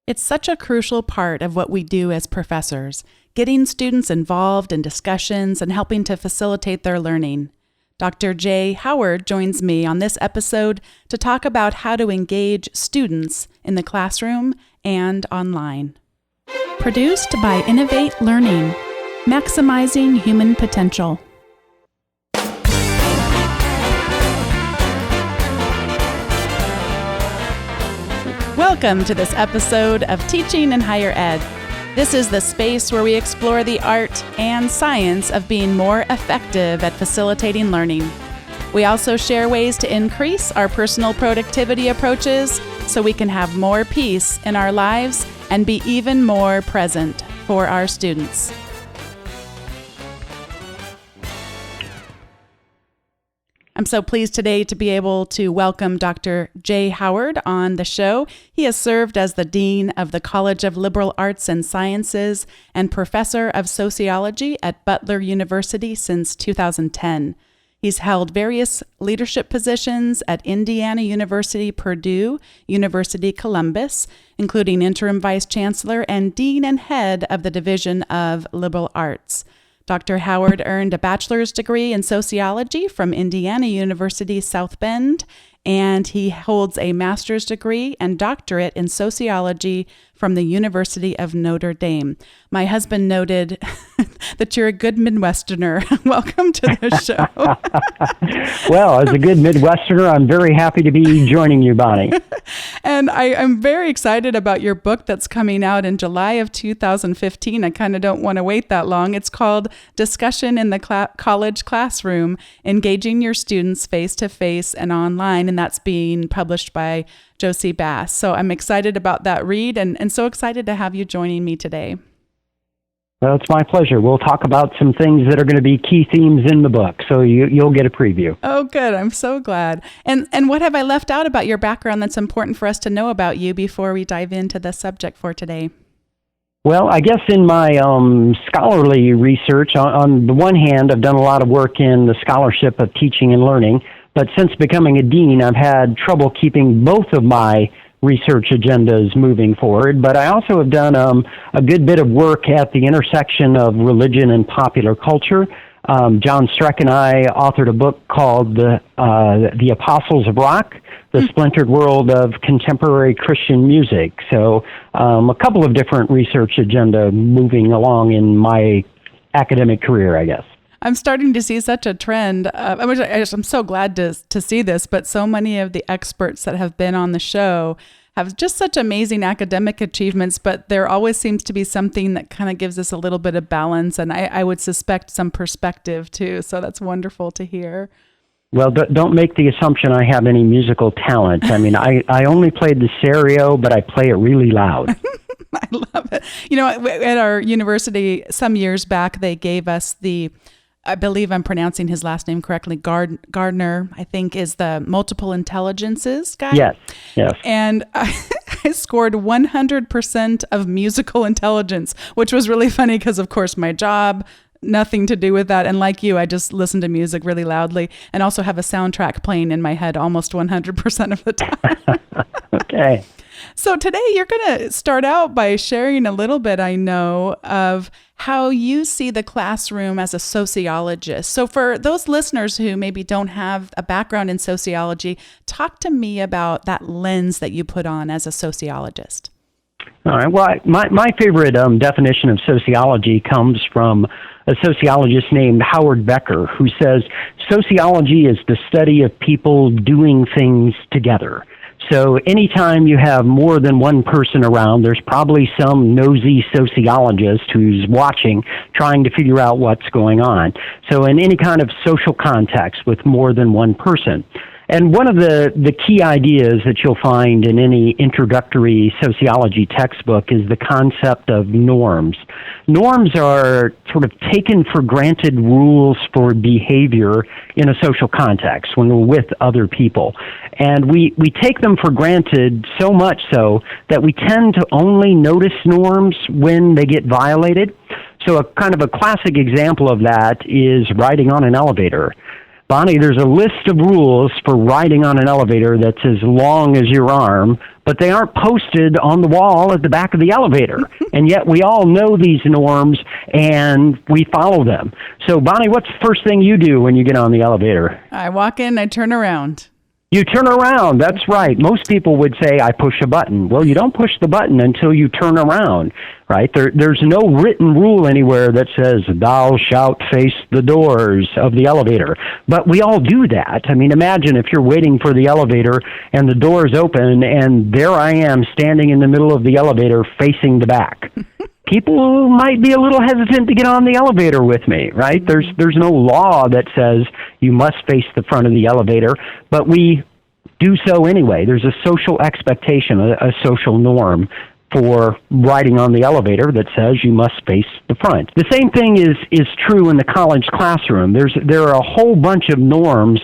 It's such a crucial part of what we do as professors, getting students involved in discussions and helping to facilitate their learning. Dr. Jay Howard joins me on this episode to talk about how to engage students in the classroom and online. Produced by Innovate Learning, maximizing human potential. Welcome to this episode of Teaching in Higher Ed. This is the space where we explore the art and science of being more effective at facilitating learning. We also share ways to increase our personal productivity approaches so we can have more peace in our lives and be even more present for our students. I'm so pleased today to be able to welcome Dr. Jay Howard on the show. He has served as the Dean of the College of Liberal Arts and Sciences and Professor of Sociology at Butler University since 2010. He's held various leadership positions at Indiana University, Purdue, University Columbus, including Interim Vice Chancellor and Dean and Head of the Division of Liberal Arts. Dr. Howard earned a bachelor's degree in sociology from Indiana University, South Bend, and he holds a master's degree and doctorate in sociology from the University of Notre Dame. My husband noted that you're a good Midwesterner. Welcome to the show. Well, as a good Midwesterner, I'm very happy to be joining you, Bonnie. And I'm very excited about your book that's coming out in July of 2015. I kind of don't want to wait that long. It's called Discussion in the College Classroom, Engaging Your Students Face-to-Face and Online, and that's being published by Jossey-Bass. So I'm excited about that read and so excited to have you joining me today. Well, it's my pleasure. We'll talk about some things that are going to be key themes in the book, so you'll get a preview. Oh, good. I'm so glad. And what have I left out about your background that's important for us to know about you before we dive into the subject for today? Well, I guess in my scholarly research, on the one hand, I've done a lot of work in the scholarship of teaching and learning, but since becoming a dean, I've had trouble keeping both of my research agendas moving forward, but I also have done a good bit of work at the intersection of religion and popular culture. John Streck and I authored a book called The Apostles of Rock, The Splintered World of Contemporary Christian Music. So a couple of different research agenda moving along in my academic career, I guess. I'm starting to see such a trend. I'm so glad to see this, but so many of the experts that have been on the show have just such amazing academic achievements, but there always seems to be something that kind of gives us a little bit of balance, and I would suspect some perspective too, so that's wonderful to hear. Well, don't make the assumption I have any musical talent. I mean, I only played the stereo, but I play it really loud. I love it. You know, at our university some years back, they gave us I believe I'm pronouncing his last name correctly, Gardner, I think, is the multiple intelligences guy. Yes. And I scored 100% of musical intelligence, which was really funny because, of course, my job, nothing to do with that. And like you, I just listen to music really loudly and also have a soundtrack playing in my head almost 100% of the time. Okay. So today you're going to start out by sharing a little bit, I know, of how you see the classroom as a sociologist. So for those listeners who maybe don't have a background in sociology, talk to me about that lens that you put on as a sociologist. All right. Well, my favorite definition of sociology comes from a sociologist named Howard Becker, who says sociology is the study of people doing things together. So anytime you have more than one person around, there's probably some nosy sociologist who's watching, trying to figure out what's going on. So in any kind of social context with more than one person. And one of the key ideas that you'll find in any introductory sociology textbook is the concept of norms. Norms are sort of taken for granted rules for behavior in a social context when we're with other people. And we take them for granted so much so that we tend to only notice norms when they get violated. So a kind of a classic example of that is riding on an elevator. Bonnie, there's a list of rules for riding on an elevator that's as long as your arm, but they aren't posted on the wall at the back of the elevator. And yet we all know these norms and we follow them. So, Bonnie, what's the first thing you do when you get on the elevator? I walk in, I turn around. You turn around, that's right. Most people would say, I push a button. Well, you don't push the button until you turn around, right? There's no written rule anywhere that says, thou shalt face the doors of the elevator. But we all do that. I mean, imagine if you're waiting for the elevator and the doors open and there I am standing in the middle of the elevator facing the back. People might be a little hesitant to get on the elevator with me, right? There's no law that says you must face the front of the elevator, but we do so anyway. There's a social expectation, a social norm for riding on the elevator that says you must face the front. The same thing is true in the college classroom. There are a whole bunch of norms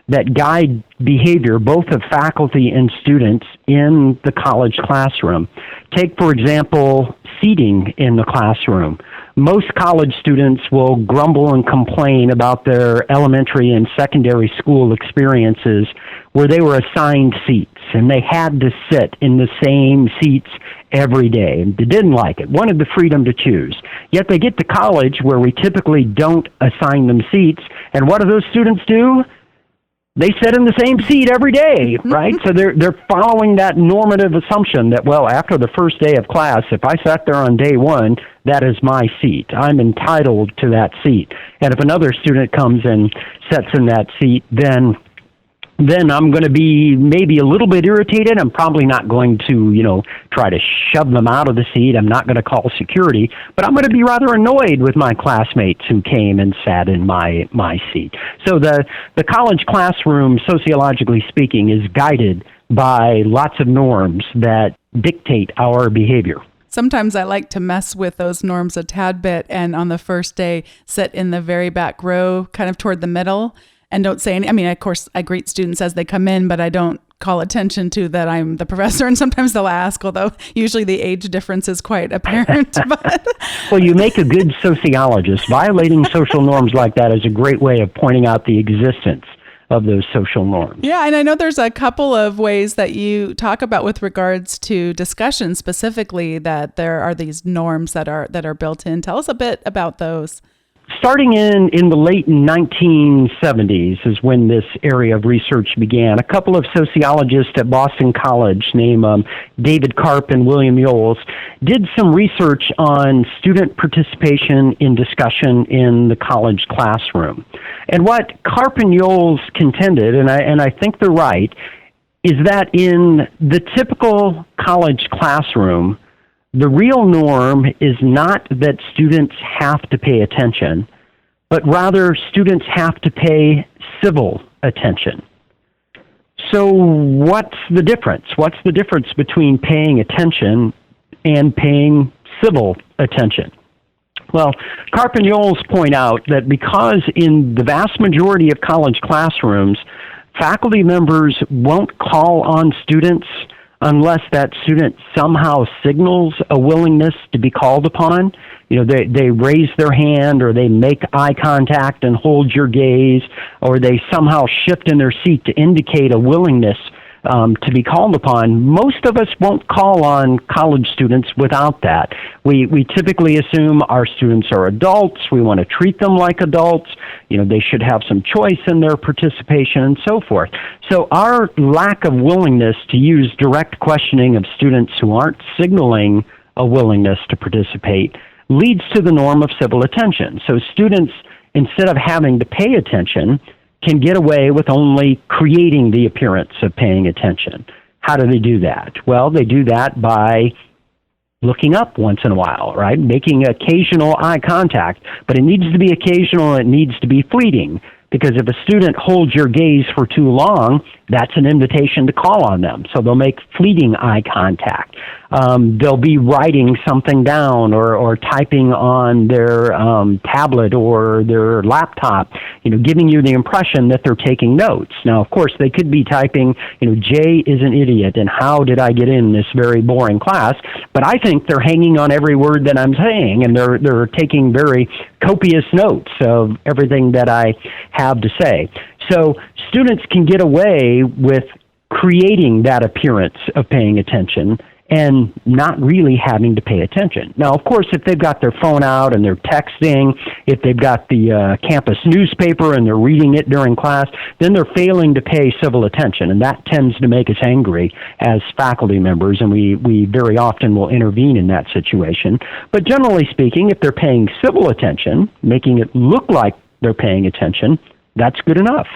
that guide behavior, both of faculty and students, in the college classroom. Take, for example, seating in the classroom. Most college students will grumble and complain about their elementary and secondary school experiences where they were assigned seats and they had to sit in the same seats every day. They didn't like it, wanted the freedom to choose. Yet they get to college where we typically don't assign them seats, and what do those students do? They sit in the same seat every day, right? So they're following that normative assumption that, well, after the first day of class, if I sat there on day one, that is my seat. I'm entitled to that seat. And if another student comes and sits in that seat, then I'm going to be maybe a little bit irritated. I'm probably not going to, try to shove them out of the seat. I'm not going to call security, but I'm going to be rather annoyed with my classmates who came and sat in my seat. So the college classroom, sociologically speaking, is guided by lots of norms that dictate our behavior. Sometimes I like to mess with those norms a tad bit, and on the first day, sit in the very back row, kind of toward the middle, and don't say any. I mean, of course, I greet students as they come in, but I don't call attention to that I'm the professor, and sometimes they'll ask, although usually the age difference is quite apparent. Well, you make a good sociologist. Violating social norms like that is a great way of pointing out the existence of those social norms. Yeah, and I know there's a couple of ways that you talk about with regards to discussion specifically that there are these norms that are built in. Tell us a bit about those. Starting in the late 1970s is when this area of research began. A couple of sociologists at Boston College named David Karp and William Yoles did some research on student participation in discussion in the college classroom. And what Karp and Yoles contended, and I think they're right, is that in the typical college classroom, the real norm is not that students have to pay attention, but rather students have to pay civil attention. So what's the difference? What's the difference between paying attention and paying civil attention? Well, Karp and Yoles point out that because in the vast majority of college classrooms, faculty members won't call on students unless that student somehow signals a willingness to be called upon. They raise their hand, or they make eye contact and hold your gaze, or they somehow shift in their seat to indicate a willingness to be called upon. Most of us won't call on college students without that. We typically assume our students are adults. We want to treat them like adults. They should have some choice in their participation and so forth. So our lack of willingness to use direct questioning of students who aren't signaling a willingness to participate leads to the norm of civil attention. So students, instead of having to pay attention, can get away with only creating the appearance of paying attention. How do they do that? Well, they do that by looking up once in a while, right? Making occasional eye contact, but it needs to be occasional, it needs to be fleeting, because if a student holds your gaze for too long, that's an invitation to call on them. So they'll make fleeting eye contact. They'll be writing something down or typing on their tablet or their laptop, giving you the impression that they're taking notes. Now, of course, they could be typing, Jay is an idiot, and how did I get in this very boring class? But I think they're hanging on every word that I'm saying, and they're taking very copious notes of everything that I have to say. So students can get away with creating that appearance of paying attention and not really having to pay attention. Now, of course, if they've got their phone out and they're texting, if they've got the campus newspaper and they're reading it during class, then they're failing to pay civil attention, and that tends to make us angry as faculty members, and we very often will intervene in that situation. But generally speaking, if they're paying civil attention, making it look like they're paying attention, that's good enough.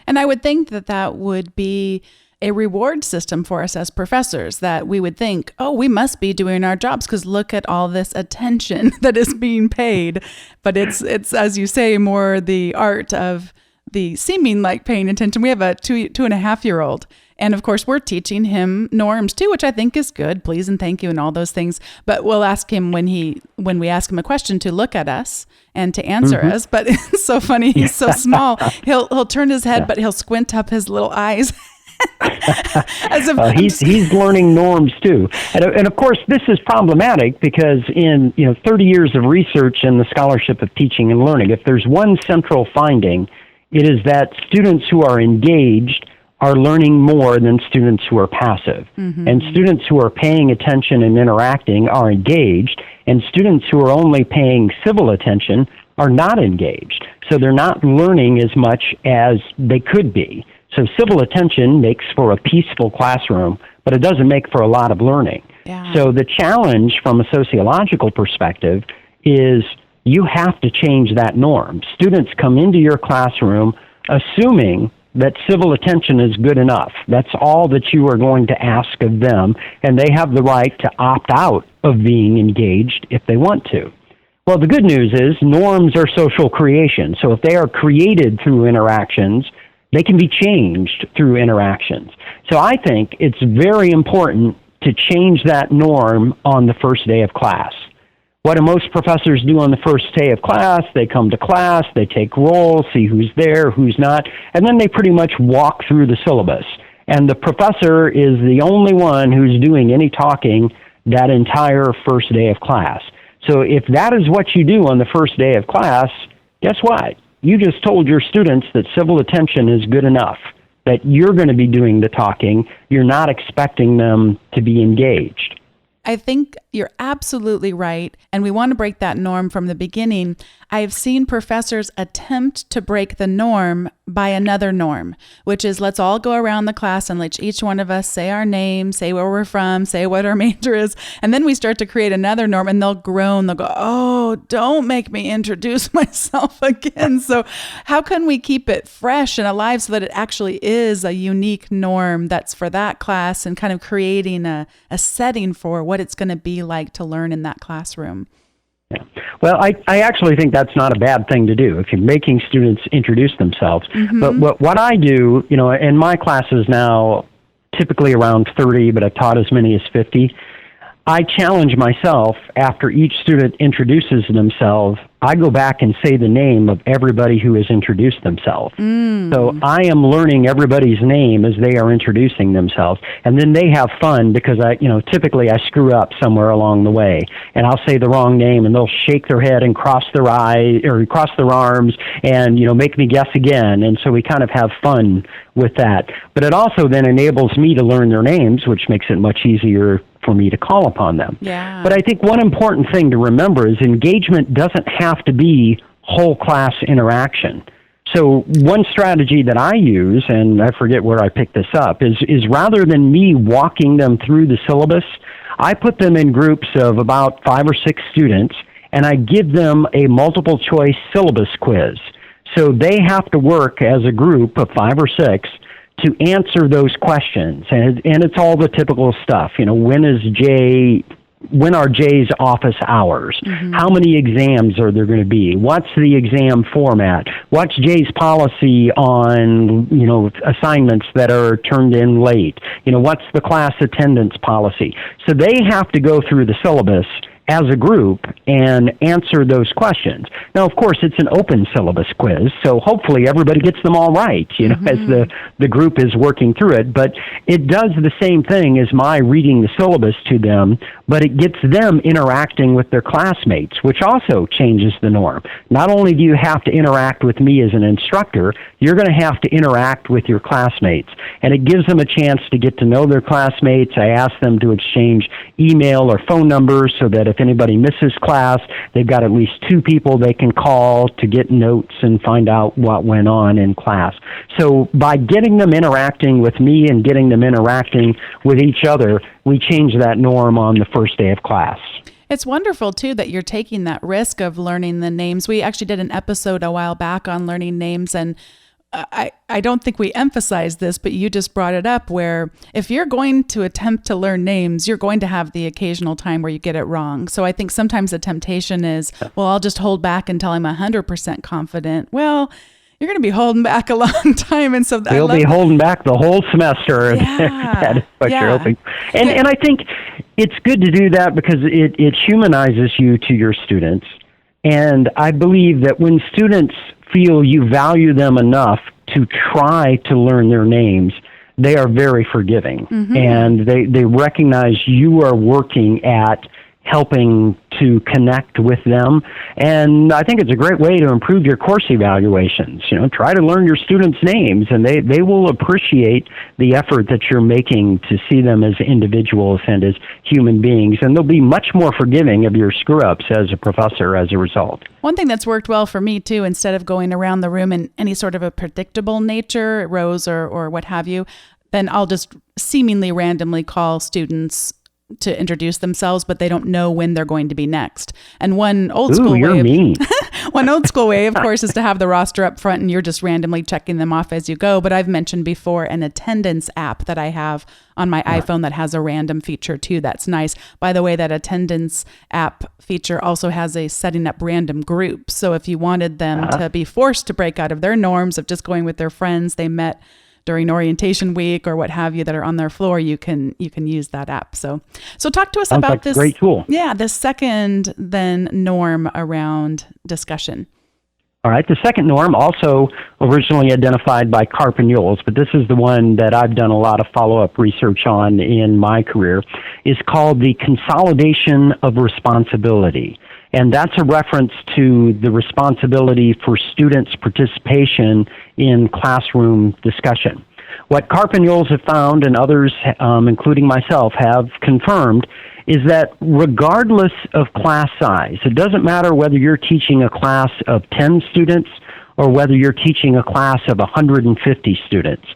And I would think that that would be a reward system for us as professors, that we would think, oh, we must be doing our jobs because look at all this attention that is being paid. But it's as you say, more the art of the seeming like paying attention. We have a 2.5-year-old. And of course, we're teaching him norms too, which I think is good. Please and thank you and all those things. But we'll ask him when we ask him a question to look at us and to answer us. But it's so funny. He's so small. He'll turn his head, but he'll squint up his little eyes. As if he's learning norms too, and of course this is problematic because in 30 years of research in the scholarship of teaching and learning, if there's one central finding, it is that students who are engaged are learning more than students who are passive, and students who are paying attention and interacting are engaged, and students who are only paying civil attention are not engaged. So they're not learning as much as they could be. So civil attention makes for a peaceful classroom, but it doesn't make for a lot of learning. Yeah. So the challenge from a sociological perspective is you have to change that norm. Students come into your classroom assuming that civil attention is good enough. That's all that you are going to ask of them, and they have the right to opt out of being engaged if they want to. Well, the good news is norms are social creation. So if they are created through interactions, they can be changed through interactions. So I think it's very important to change that norm on the first day of class. What do most professors do on the first day of class? They come to class, they take roll, see who's there, who's not, and then they pretty much walk through the syllabus. And the professor is the only one who's doing any talking that entire first day of class. So if that is what you do on the first day of class, guess what? You just told your students that civil attention is good enough, that you're going to be doing the talking. You're not expecting them to be engaged. I think you're absolutely right. And we want to break that norm from the beginning. I've seen professors attempt to break the norm by another norm, which is let's all go around the class and let each one of us say our name, say where we're from, say what our major is. And then we start to create another norm and they'll groan. They'll go, oh, don't make me introduce myself again. So how can we keep it fresh and alive so that it actually is a unique norm that's for that class and kind of creating a setting for what it's going to be like to learn in that classroom? Yeah. Well, I actually think that's not a bad thing to do if you're making students introduce themselves. But what I do, in my classes now, typically around 30, but I've taught as many as 50, I challenge myself after each student introduces themselves. I go back and say the name of everybody who has introduced themselves. So I am learning everybody's name as they are introducing themselves. And then they have fun because typically I screw up somewhere along the way and I'll say the wrong name and they'll shake their head and cross their eyes or cross their arms and, make me guess again. And so we kind of have fun with that. But it also then enables me to learn their names, which makes it much easier for me to call upon them. Yeah. But I think one important thing to remember is engagement doesn't have to be whole class interaction. So one strategy that I use, and I forget where I picked this up, is rather than me walking them through the syllabus, I put them in groups of about 5 or 6 students, and I give them a multiple choice syllabus quiz. So they have to work as a group of 5 or 6 to answer those questions. And it's all the typical stuff. When are Jay's office hours? How many exams are there going to be? What's the exam format? What's Jay's policy on, assignments that are turned in late? What's the class attendance policy? So they have to go through the syllabus as a group and answer those questions. Now, of course, it's an open syllabus quiz, so hopefully everybody gets them all right, as the group is working through it. But it does the same thing as my reading the syllabus to them, but it gets them interacting with their classmates, which also changes the norm. Not only do you have to interact with me as an instructor, you're going to have to interact with your classmates. And it gives them a chance to get to know their classmates. I ask them to exchange email or phone numbers so that if anybody misses class, they've got at least two people they can call to get notes and find out what went on in class. So by getting them interacting with me and getting them interacting with each other, we change that norm on the first day of class. It's wonderful, too, that you're taking that risk of learning the names. We actually did an episode a while back on learning names, and I don't think we emphasized this, but you just brought it up, where if you're going to attempt to learn names, you're going to have the occasional time where you get it wrong. So I think sometimes the temptation is, well, I'll just hold back until I'm 100% confident. Well, you're going to be holding back a long time. And so you'll be holding back the whole semester. Yeah, that's what you're hoping. And I think it's good to do that because it humanizes you to your students. And I believe that when students feel you value them enough to try to learn their names, they are very forgiving. And they recognize you are working at helping to connect with them. And I think it's a great way to improve your course evaluations. Try to learn your students' names, and they will appreciate the effort that you're making to see them as individuals and as human beings. And they'll be much more forgiving of your screw-ups as a professor as a result. One thing that's worked well for me, too, instead of going around the room in any sort of a predictable nature, rows or what have you, then I'll just seemingly randomly call students to introduce themselves, but they don't know when they're going to be next. And one old school way, of course, is to have the roster up front and you're just randomly checking them off as you go. But I've mentioned before an attendance app that I have on my iPhone that has a random feature too. That's nice. By the way, that attendance app feature also has a setting up random groups. So if you wanted them to be forced to break out of their norms of just going with their friends they met during orientation week or what have you that are on their floor, you can use that app. So talk to us about this. Great tool. Yeah, the second then norm around discussion. All right, the second norm, also originally identified by Carpignoles, but this is the one that I've done a lot of follow-up research on in my career, is called the consolidation of responsibility. And that's a reference to the responsibility for students' participation in classroom discussion. What Carpignoles have found, and others, including myself, have confirmed, is that regardless of class size, it doesn't matter whether you're teaching a class of 10 students or whether you're teaching a class of 150 students,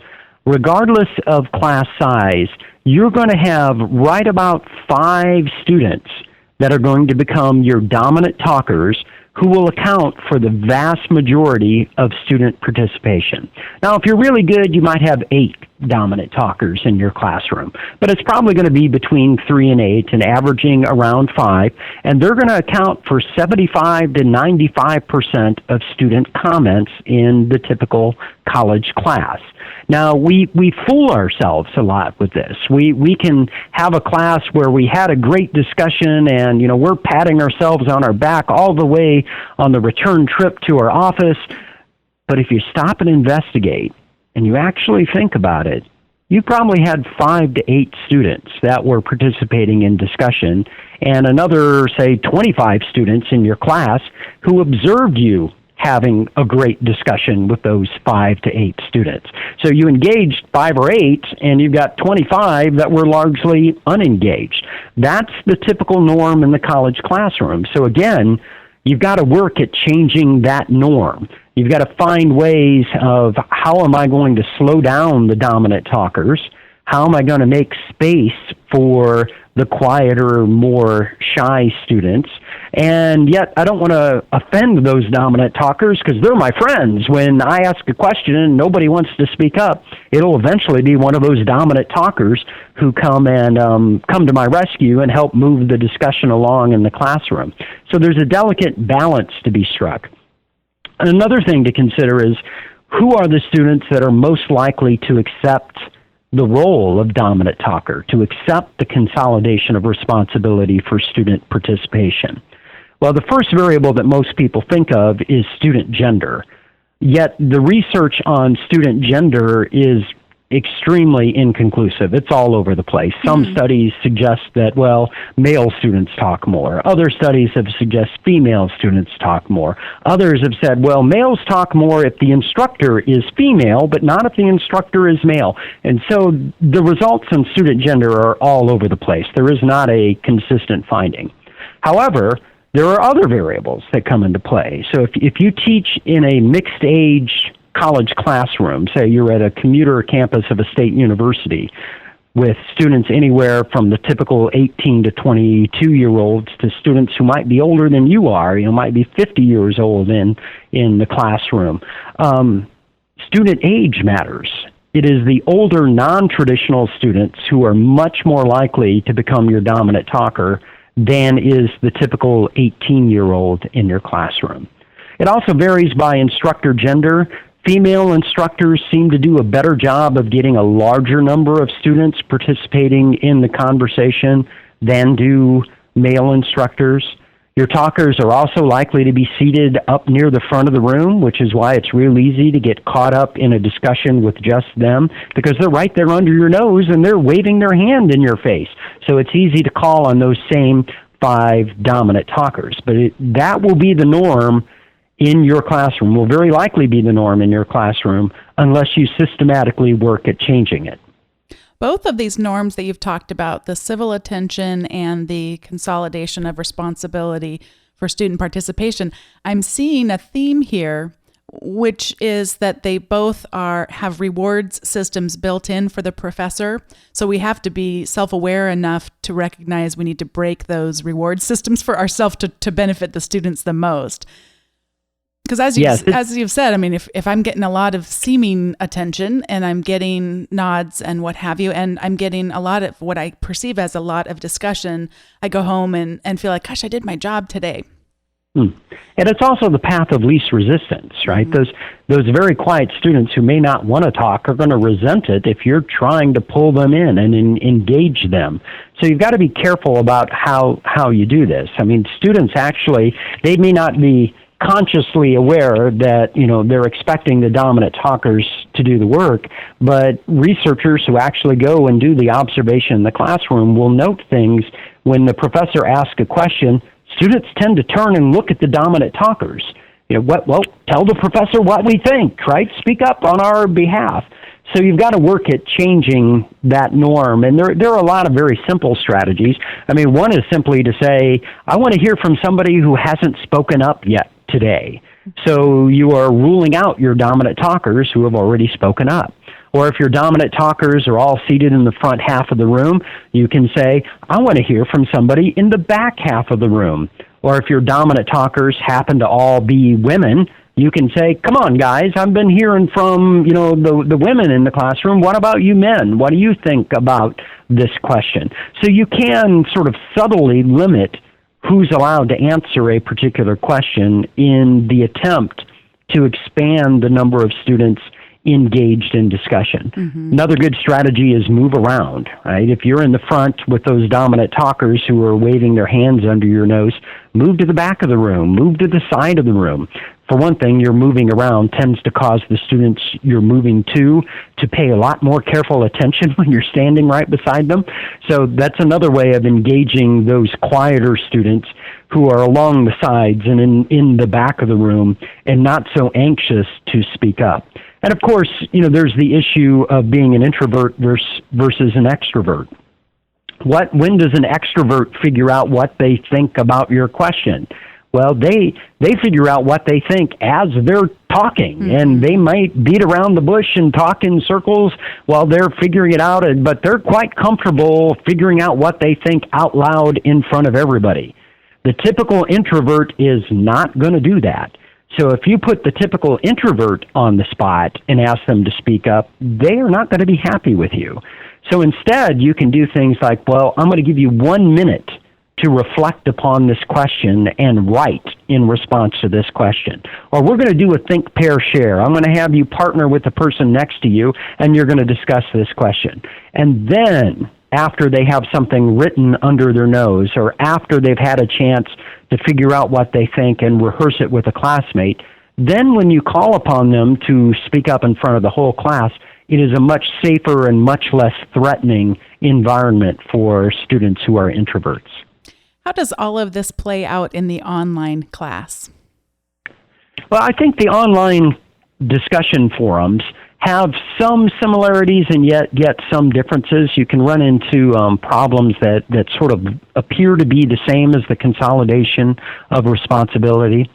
regardless of class size, you're going to have right about 5 students that are going to become your dominant talkers who will account for the vast majority of student participation. Now, if you're really good, you might have 8 dominant talkers in your classroom, but it's probably going to be between 3 and 8 and averaging around 5, and they're going to account for 75 to 95% of student comments in the typical college class. Now, we fool ourselves a lot with this. We can have a class where we had a great discussion and, we're patting ourselves on our back all the way on the return trip to our office. But if you stop and investigate and you actually think about it, you probably had 5 to 8 students that were participating in discussion and another, say, 25 students in your class who observed you having a great discussion with those 5 to 8 students. So you engaged 5 or 8, and you've got 25 that were largely unengaged. That's the typical norm in the college classroom. So again, you've got to work at changing that norm. You've got to find ways of how am I going to slow down the dominant talkers? How am I going to make space for the quieter, more shy students? And yet I don't want to offend those dominant talkers because they're my friends. When I ask a question and nobody wants to speak up, it'll eventually be one of those dominant talkers who come to my rescue and help move the discussion along in the classroom. So there's a delicate balance to be struck. Another thing to consider is who are the students that are most likely to accept the role of dominant talker, to accept the consolidation of responsibility for student participation? Well, the first variable that most people think of is student gender. Yet the research on student gender is extremely inconclusive. It's all over the place. Some studies suggest that, well, male students talk more. Other studies have suggested female students talk more. Others have said, well, males talk more if the instructor is female, but not if the instructor is male. And so the results on student gender are all over the place. There is not a consistent finding. However, there are other variables that come into play. So if you teach in a mixed age college classroom, say you're at a commuter campus of a state university with students anywhere from the typical 18 to 22-year-olds to students who might be older than you are, might be 50 years old in the classroom. Student age matters. It is the older non-traditional students who are much more likely to become your dominant talker than is the typical 18-year-old in your classroom. It also varies by instructor gender. Female instructors seem to do a better job of getting a larger number of students participating in the conversation than do male instructors. Your talkers are also likely to be seated up near the front of the room, which is why it's real easy to get caught up in a discussion with just them, because they're right there under your nose and they're waving their hand in your face. So it's easy to call on those same 5 dominant talkers. But that will be the norm in your classroom, will very likely be the norm in your classroom unless you systematically work at changing it. Both of these norms that you've talked about, the civil attention and the consolidation of responsibility for student participation, I'm seeing a theme here, which is that they both have rewards systems built in for the professor. So we have to be self-aware enough to recognize we need to break those reward systems for ourselves to benefit the students the most. Because as you've said, I mean, if I'm getting a lot of seeming attention and I'm getting nods and what have you, and I'm getting a lot of what I perceive as a lot of discussion, I go home and feel like, gosh, I did my job today. And it's also the path of least resistance, right? Those very quiet students who may not want to talk are going to resent it if you're trying to pull them in and engage them. So you've got to be careful about how you do this. I mean, students actually, they may not be consciously aware that, they're expecting the dominant talkers to do the work, but researchers who actually go and do the observation in the classroom will note things when the professor asks a question. Students tend to turn and look at the dominant talkers. Well, tell the professor what we think, right? Speak up on our behalf. So you've got to work at changing that norm. And there are a lot of very simple strategies. I mean, one is simply to say, I want to hear from somebody who hasn't spoken up yet today. So you are ruling out your dominant talkers who have already spoken up. Or if your dominant talkers are all seated in the front half of the room, you can say, I want to hear from somebody in the back half of the room. Or if your dominant talkers happen to all be women, you can say, come on, guys, I've been hearing from, the women in the classroom. What about you men? What do you think about this question? So you can sort of subtly limit who's allowed to answer a particular question in the attempt to expand the number of students engaged in discussion. Another good strategy is move around, right? If you're in the front with those dominant talkers who are waving their hands under your nose, move to the back of the room, move to the side of the room. For one thing, your moving around tends to cause the students you're moving to pay a lot more careful attention when you're standing right beside them. So that's another way of engaging those quieter students who are along the sides and in the back of the room and not so anxious to speak up. And of course, there's the issue of being an introvert versus an extrovert. When does an extrovert figure out what they think about your question? Well, they figure out what they think as they're talking, and they might beat around the bush and talk in circles while they're figuring it out, but they're quite comfortable figuring out what they think out loud in front of everybody. The typical introvert is not going to do that. So if you put the typical introvert on the spot and ask them to speak up, they are not going to be happy with you. So instead, you can do things like, well, I'm going to give you 1 minute to reflect upon this question and write in response to this question. Or we're going to do a think, pair, share. I'm going to have you partner with the person next to you, and you're going to discuss this question. And then, after they have something written under their nose, or after they've had a chance to figure out what they think and rehearse it with a classmate, then when you call upon them to speak up in front of the whole class, it is a much safer and much less threatening environment for students who are introverts. How does all of this play out in the online class? Well, I think the online discussion forums have some similarities and yet some differences. You can run into problems that sort of appear to be the same as the consolidation of responsibility.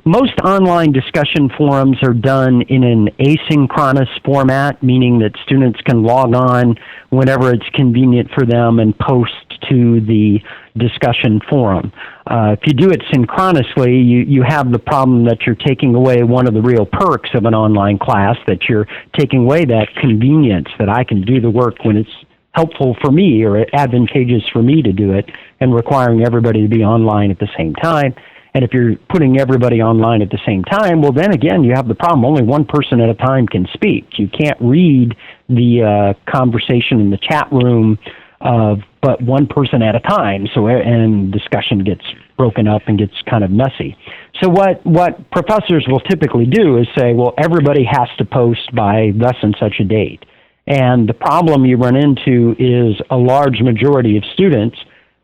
Most online discussion forums are done in an asynchronous format, meaning that students can log on whenever it's convenient for them and post to the discussion forum. If you do it synchronously, you have the problem that you're taking away one of the real perks of an online class, that you're taking away that convenience that I can do the work when it's helpful for me or advantageous for me to do it, and requiring everybody to be online at the same time. And if you're putting everybody online at the same time, well, then again, you have the problem. Only one person at a time can speak. You can't read the conversation in the chat room but one person at a time, and discussion gets broken up and gets kind of messy. So what professors will typically do is say, well, everybody has to post by thus and such a date. And the problem you run into is a large majority of students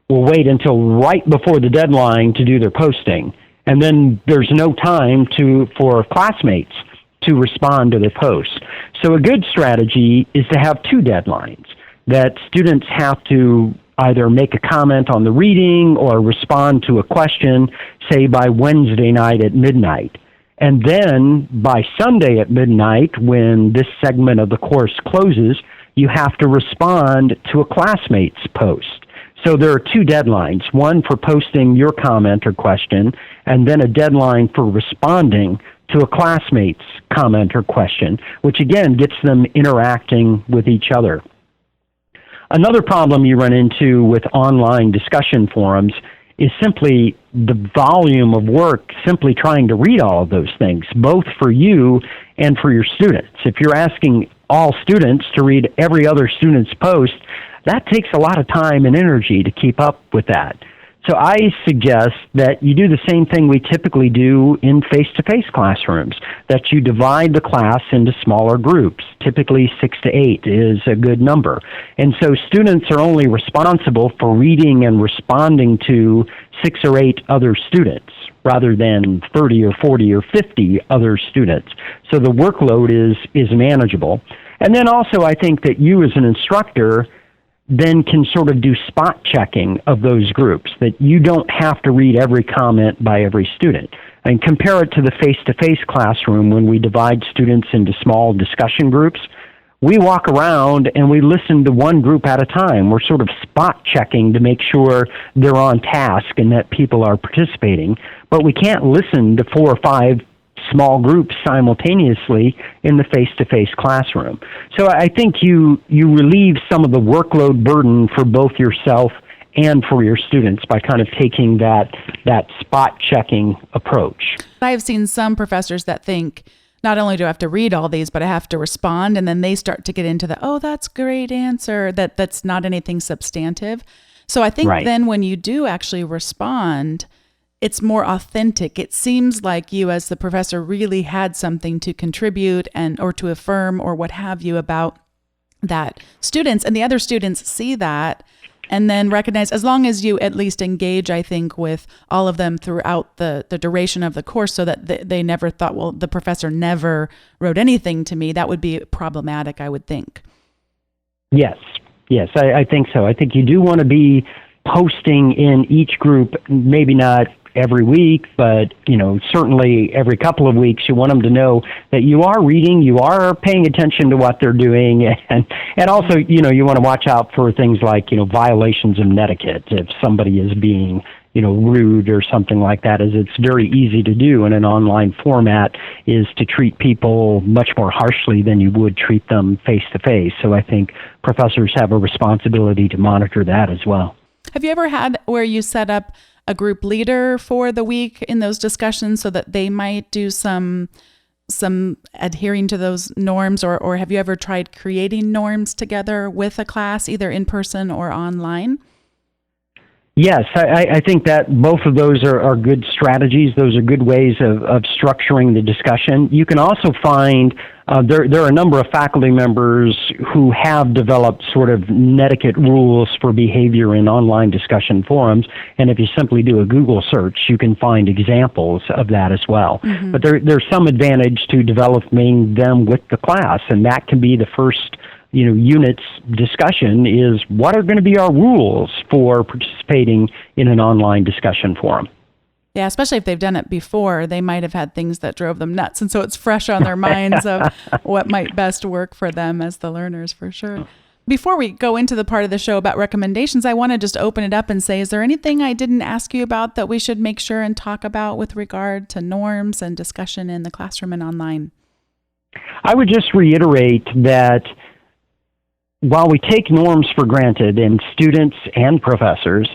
will wait until right before the deadline to do their posting, and then there's no time for classmates to respond to their posts. So a good strategy is to have two deadlines, that students have to either make a comment on the reading or respond to a question, say by Wednesday night at midnight. And then by Sunday at midnight, when this segment of the course closes, you have to respond to a classmate's post. So there are two deadlines, one for posting your comment or question, and then a deadline for responding to a classmate's comment or question, which again gets them interacting with each other. Another problem you run into with online discussion forums is simply the volume of work simply trying to read all of those things, both for you and for your students. If you're asking all students to read every other student's post, that takes a lot of time and energy to keep up with that. So I suggest that you do the same thing we typically do in face-to-face classrooms, that you divide the class into smaller groups. Typically 6 to 8 is a good number. And so students are only responsible for reading and responding to 6 or 8 other students, rather than 30 or 40 or 50 other students. So the workload is manageable. And then also I think that you as an instructor then can sort of do spot checking of those groups, that you don't have to read every comment by every student. And compare it to the face-to-face classroom when we divide students into small discussion groups. We walk around and we listen to one group at a time. We're sort of spot checking to make sure they're on task and that people are participating. But we can't listen to 4 or 5 small groups simultaneously in the face-to-face classroom. So I think you relieve some of the workload burden for both yourself and for your students by kind of taking that spot-checking approach. I have seen some professors that think, not only do I have to read all these, but I have to respond, and then they start to get into that's a great answer, that's not anything substantive. So I think Then when you do actually respond, it's more authentic. It seems like you as the professor really had something to contribute or to affirm or what have you about that students, and the other students see that and then recognize, as long as you at least engage, I think, with all of them throughout the duration of the course, so that they never thought, well, the professor never wrote anything to me. That would be problematic, I would think. Yes, I think so. I think you do want to be posting in each group, maybe not every week, but certainly every couple of weeks. You want them to know that you are reading, you are paying attention to what they're doing, and also you want to watch out for things like violations of etiquette. If somebody is being rude or something like that, as it's very easy to do in an online format, is to treat people much more harshly than you would treat them face to face. So I think professors have a responsibility to monitor that as well. Have you ever had where you set up a group leader for the week in those discussions so that they might do some adhering to those norms, or have you ever tried creating norms together with a class, either in person or online? Yes, I think that both of those are good strategies. Those are good ways of structuring the discussion. You can also find there are a number of faculty members who have developed sort of netiquette rules for behavior in online discussion forums, and if you simply do a Google search, you can find examples of that as well. Mm-hmm. But there's some advantage to developing them with the class, and that can be the first unit's discussion is what are going to be our rules for participating in an online discussion forum. Yeah, especially if they've done it before, they might have had things that drove them nuts. And so it's fresh on their minds of what might best work for them as the learners, for sure. Before we go into the part of the show about recommendations, I want to just open it up and say, is there anything I didn't ask you about that we should make sure and talk about with regard to norms and discussion in the classroom and online? I would just reiterate that while we take norms for granted, and students and professors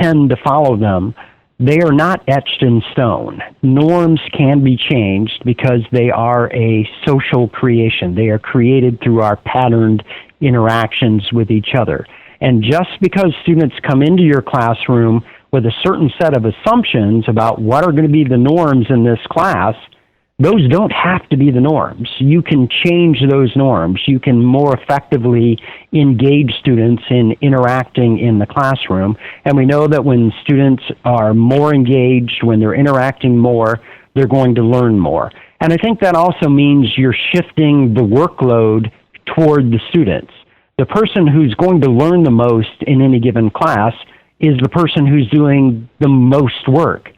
tend to follow them, they are not etched in stone. Norms can be changed because they are a social creation. They are created through our patterned interactions with each other. And just because students come into your classroom with a certain set of assumptions about what are going to be the norms in this class, those don't have to be the norms. You can change those norms. You can more effectively engage students in interacting in the classroom. And we know that when students are more engaged, when they're interacting more, they're going to learn more. And I think that also means you're shifting the workload toward the students. The person who's going to learn the most in any given class is the person who's doing the most work.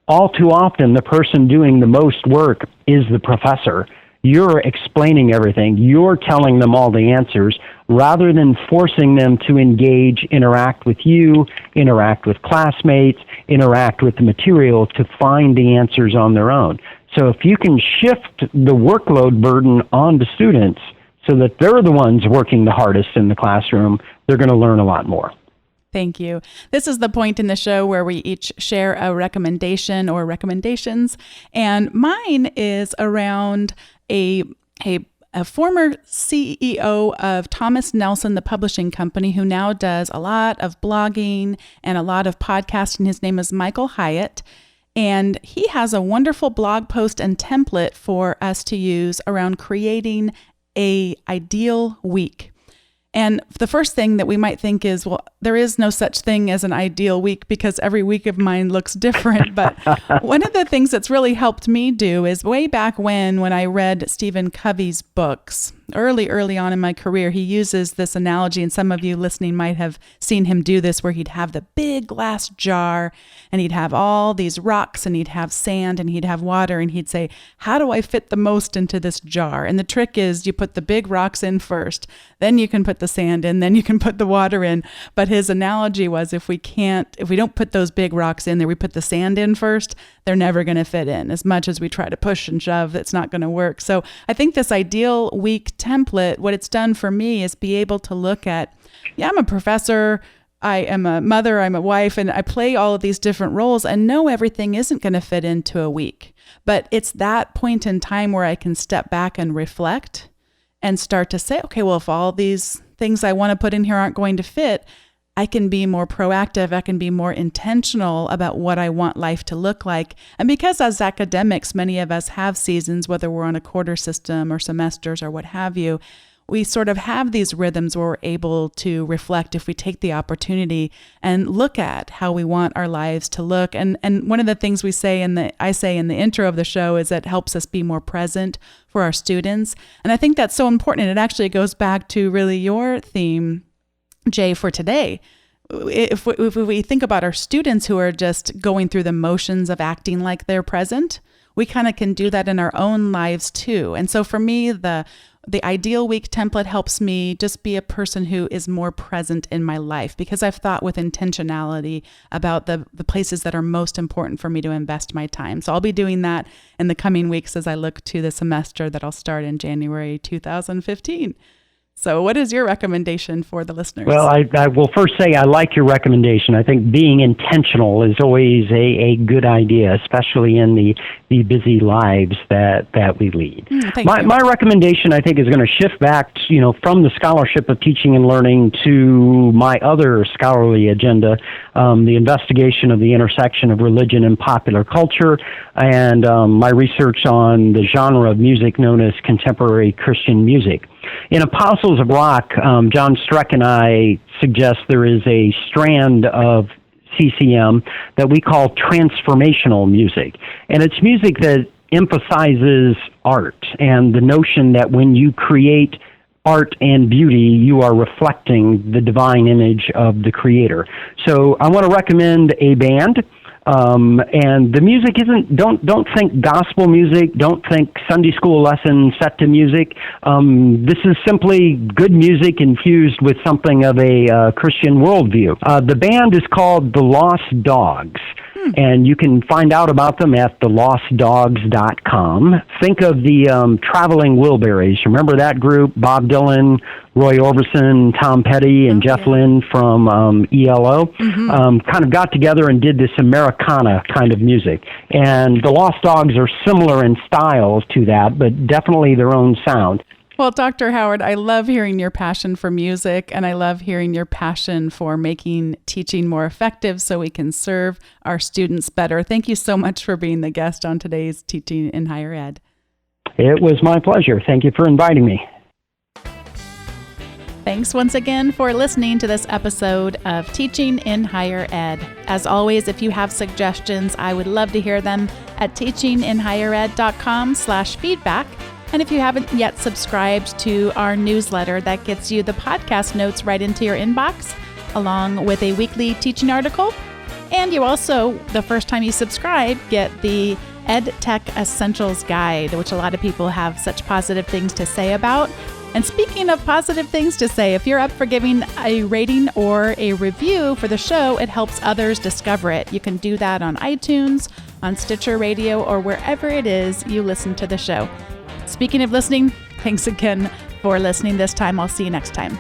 All too often, the person doing the most work is the professor. You're explaining everything. You're telling them all the answers rather than forcing them to engage, interact with you, interact with classmates, interact with the material to find the answers on their own. So if you can shift the workload burden onto students so that they're the ones working the hardest in the classroom, they're going to learn a lot more. Thank you. This is the point in the show where we each share a recommendation or recommendations. And mine is around a former CEO of Thomas Nelson, the publishing company, who now does a lot of blogging and a lot of podcasting. His name is Michael Hyatt. And he has a wonderful blog post and template for us to use around creating an ideal week. And the first thing that we might think is, well, there is no such thing as an ideal week because every week of mine looks different. But one of the things that's really helped me do is way back when I read Stephen Covey's books, early on in my career, he uses this analogy, and some of you listening might have seen him do this, where he'd have the big glass jar and he'd have all these rocks and he'd have sand and he'd have water, and he'd say, how do I fit the most into this jar? And the trick is you put the big rocks in first, then you can put the sand in, then you can put the water in. But his analogy was if we don't put those big rocks in there, we put the sand in first, they're never going to fit in. As much as we try to push and shove, it's not going to work. So I think this ideal week template, what it's done for me is be able to look at, I'm a professor, I am a mother, I'm a wife, and I play all of these different roles, and no, everything isn't going to fit into a week. But it's that point in time where I can step back and reflect and start to say, okay, well, if all these things I want to put in here aren't going to fit, I can be more proactive. I can be more intentional about what I want life to look like. And because as academics, many of us have seasons, whether we're on a quarter system or semesters or what have you, we sort of have these rhythms where we're able to reflect if we take the opportunity and look at how we want our lives to look. And one of the things I say in the intro of the show is that it helps us be more present for our students. And I think that's so important. And it actually goes back to really your theme, Jay, for today. If we think about our students who are just going through the motions of acting like they're present, we kind of can do that in our own lives too. And so for me, the ideal week template helps me just be a person who is more present in my life, because I've thought with intentionality about the places that are most important for me to invest my time. So I'll be doing that in the coming weeks as I look to the semester that I'll start in January 2015. So what is your recommendation for the listeners? Well, I will first say I like your recommendation. I think being intentional is always a good idea, especially in the busy lives that we lead. My recommendation, I think, is going to shift back, from the scholarship of teaching and learning to my other scholarly agenda, the investigation of the intersection of religion and popular culture, and my research on the genre of music known as contemporary Christian music. In Apostles of Rock, John Streck and I suggest there is a strand of CCM that we call transformational music. And it's music that emphasizes art and the notion that when you create art and beauty, you are reflecting the divine image of the Creator. So I want to recommend a band. And the music don't think gospel music, don't think Sunday school lesson set to music. This is simply good music infused with something of a Christian worldview. The band is called The Lost Dogs. And you can find out about them at thelostdogs.com. Think of the Traveling Wilburys. Remember that group? Bob Dylan, Roy Orbison, Tom Petty, and Jeff Lynne from ELO. Kind of got together and did this Americana kind of music. And the Lost Dogs are similar in styles to that, but definitely their own sound. Well, Dr. Howard, I love hearing your passion for music, and I love hearing your passion for making teaching more effective so we can serve our students better. Thank you so much for being the guest on today's Teaching in Higher Ed. It was my pleasure. Thank you for inviting me. Thanks once again for listening to this episode of Teaching in Higher Ed. As always, if you have suggestions, I would love to hear them at teachinginhighered.com/feedback. And if you haven't yet subscribed to our newsletter, that gets you the podcast notes right into your inbox, along with a weekly teaching article. And you also, the first time you subscribe, get the Ed Tech Essentials Guide, which a lot of people have such positive things to say about. And speaking of positive things to say, if you're up for giving a rating or a review for the show, it helps others discover it. You can do that on iTunes, on Stitcher Radio, or wherever it is you listen to the show. Speaking of listening, thanks again for listening this time. I'll see you next time.